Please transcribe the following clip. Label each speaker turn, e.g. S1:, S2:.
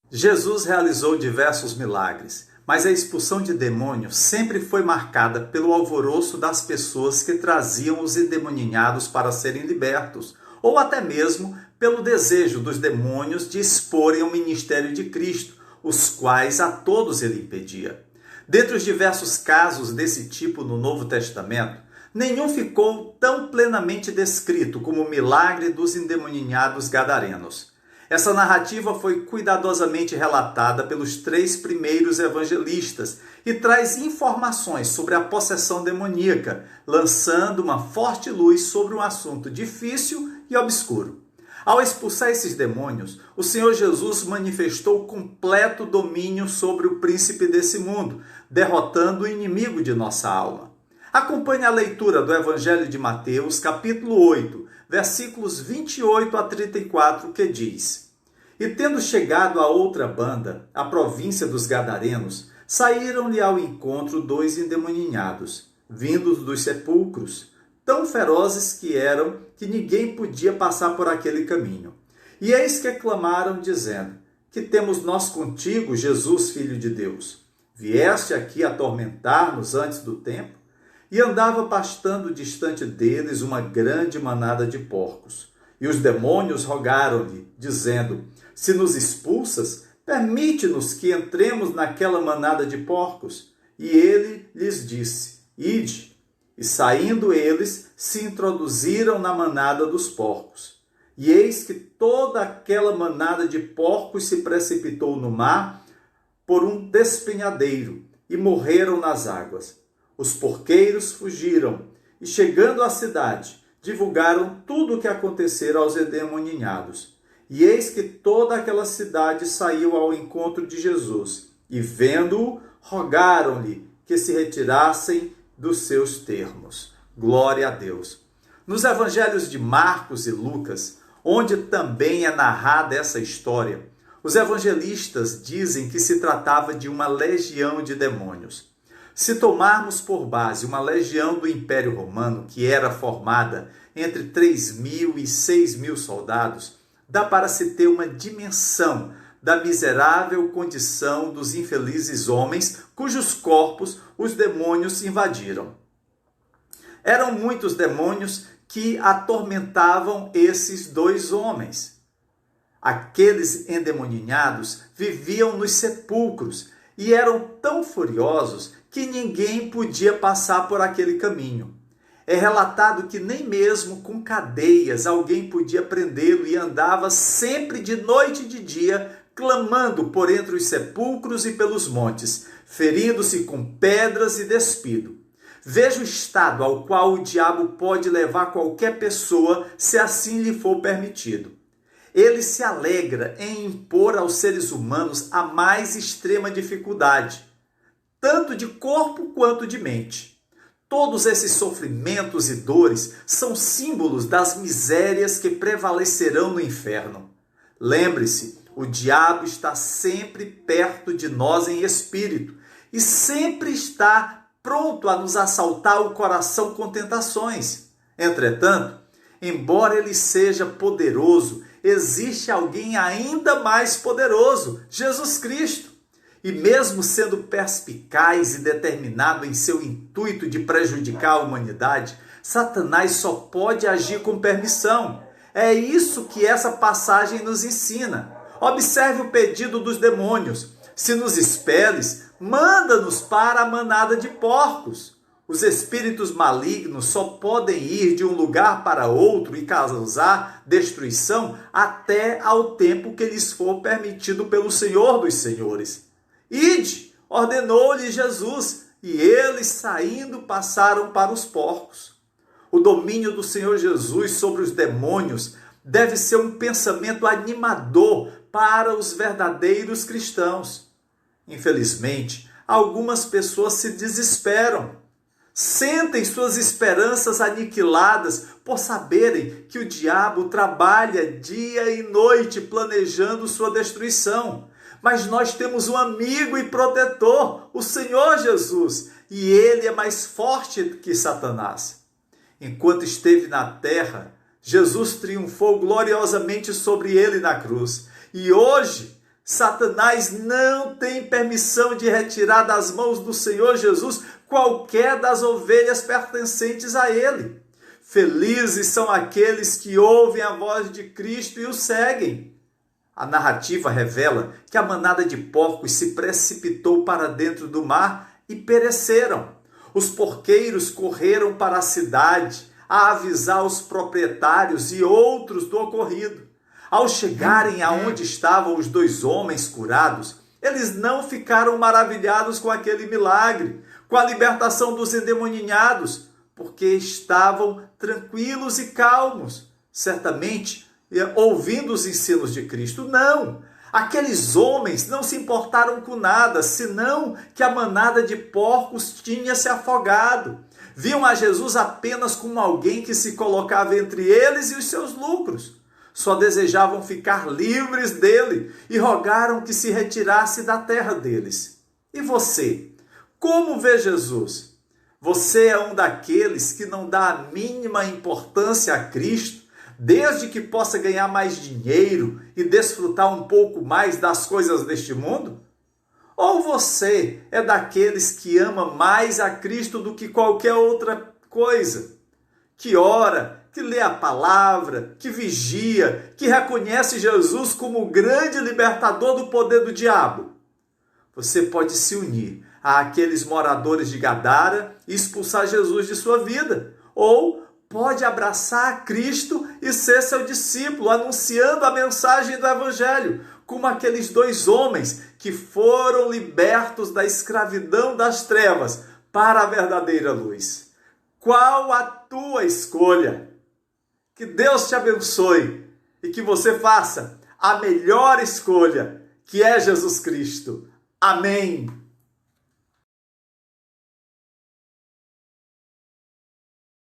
S1: Jesus realizou diversos milagres, mas a expulsão de demônios sempre foi marcada pelo alvoroço das pessoas que traziam os endemoninhados para serem libertos, ou até mesmo pelo desejo dos demônios de exporem o ministério de Cristo, os quais a todos ele impedia. Dentre os diversos casos desse tipo no Novo Testamento, nenhum ficou tão plenamente descrito como o milagre dos endemoninhados gadarenos. Essa narrativa foi cuidadosamente relatada pelos 3 primeiros evangelistas e traz informações sobre a possessão demoníaca, lançando uma forte luz sobre um assunto difícil e obscuro. Ao expulsar esses demônios, o Senhor Jesus manifestou completo domínio sobre o príncipe desse mundo, derrotando o inimigo de nossa alma. Acompanhe a leitura do Evangelho de Mateus, capítulo 8, versículos 28 a 34, que diz: E tendo chegado a outra banda, a província dos Gadarenos, saíram-lhe ao encontro 2 endemoninhados, vindos dos sepulcros, tão ferozes que eram que ninguém podia passar por aquele caminho. E eis que clamaram, dizendo: Que temos nós contigo, Jesus, Filho de Deus? Vieste aqui atormentar-nos antes do tempo? E andava pastando distante deles uma grande manada de porcos. E os demônios rogaram-lhe, dizendo: Se nos expulsas, permite-nos que entremos naquela manada de porcos. E ele lhes disse: Ide. E saindo eles, se introduziram na manada dos porcos. E eis que toda aquela manada de porcos se precipitou no mar por um despenhadeiro, e morreram nas águas. Os porqueiros fugiram, e chegando à cidade, divulgaram tudo o que acontecera aos endemoninhados. E eis que toda aquela cidade saiu ao encontro de Jesus, e vendo-o, rogaram-lhe que se retirassem dos seus termos. Glória a Deus. Nos evangelhos de Marcos e Lucas, onde também é narrada essa história, os evangelistas dizem que se tratava de uma legião de demônios. Se tomarmos por base uma legião do Império Romano, que era formada entre 3.000 e 6.000 soldados, dá para se ter uma dimensão da miserável condição dos infelizes homens cujos corpos os demônios invadiram. Eram muitos demônios que atormentavam esses 2 homens. Aqueles endemoninhados viviam nos sepulcros e eram tão furiosos que ninguém podia passar por aquele caminho. É relatado que nem mesmo com cadeias alguém podia prendê-lo e andava sempre de noite e de dia, clamando por entre os sepulcros e pelos montes, ferindo-se com pedras e despido. Veja o estado ao qual o diabo pode levar qualquer pessoa, se assim lhe for permitido. Ele se alegra em impor aos seres humanos a mais extrema dificuldade, tanto de corpo quanto de mente. Todos esses sofrimentos e dores são símbolos das misérias que prevalecerão no inferno. Lembre-se, o diabo está sempre perto de nós em espírito e sempre está pronto a nos assaltar o coração com tentações. Entretanto, embora ele seja poderoso, existe alguém ainda mais poderoso, Jesus Cristo. E mesmo sendo perspicaz e determinado em seu intuito de prejudicar a humanidade, Satanás só pode agir com permissão. É isso que essa passagem nos ensina. Observe o pedido dos demônios: se nos expeles, manda-nos para a manada de porcos. Os espíritos malignos só podem ir de um lugar para outro e causar destruição até ao tempo que lhes for permitido pelo Senhor dos Senhores. Ide, ordenou-lhe Jesus, e eles saindo passaram para os porcos. O domínio do Senhor Jesus sobre os demônios deve ser um pensamento animador para os verdadeiros cristãos. Infelizmente, algumas pessoas se desesperam, sentem suas esperanças aniquiladas por saberem que o diabo trabalha dia e noite planejando sua destruição. Mas nós temos um amigo e protetor, o Senhor Jesus, e ele é mais forte que Satanás. Enquanto esteve na terra, Jesus triunfou gloriosamente sobre ele na cruz. E hoje, Satanás não tem permissão de retirar das mãos do Senhor Jesus qualquer das ovelhas pertencentes a ele. Felizes são aqueles que ouvem a voz de Cristo e o seguem. A narrativa revela que a manada de porcos se precipitou para dentro do mar e pereceram. Os porqueiros correram para a cidade a avisar os proprietários e outros do ocorrido. Ao chegarem aonde estavam os 2 homens curados, eles não ficaram maravilhados com aquele milagre, com a libertação dos endemoninhados, porque estavam tranquilos e calmos, certamente ouvindo os ensinos de Cristo. Não! Aqueles homens não se importaram com nada, senão que a manada de porcos tinha se afogado. Viam a Jesus apenas como alguém que se colocava entre eles e os seus lucros. Só desejavam ficar livres dele e rogaram que se retirasse da terra deles. E você? Como vê Jesus? Você é um daqueles que não dá a mínima importância a Cristo, desde que possa ganhar mais dinheiro e desfrutar um pouco mais das coisas deste mundo? Ou você é daqueles que ama mais a Cristo do que qualquer outra coisa? Que ora, que lê a palavra, que vigia, que reconhece Jesus como o grande libertador do poder do diabo? Você pode se unir àqueles moradores de Gadara e expulsar Jesus de sua vida. Ou pode abraçar a Cristo e ser seu discípulo, anunciando a mensagem do Evangelho, como aqueles 2 homens que foram libertos da escravidão das trevas para a verdadeira luz. Qual a tua escolha? Que Deus te abençoe e que você faça a melhor escolha, que é Jesus Cristo. Amém.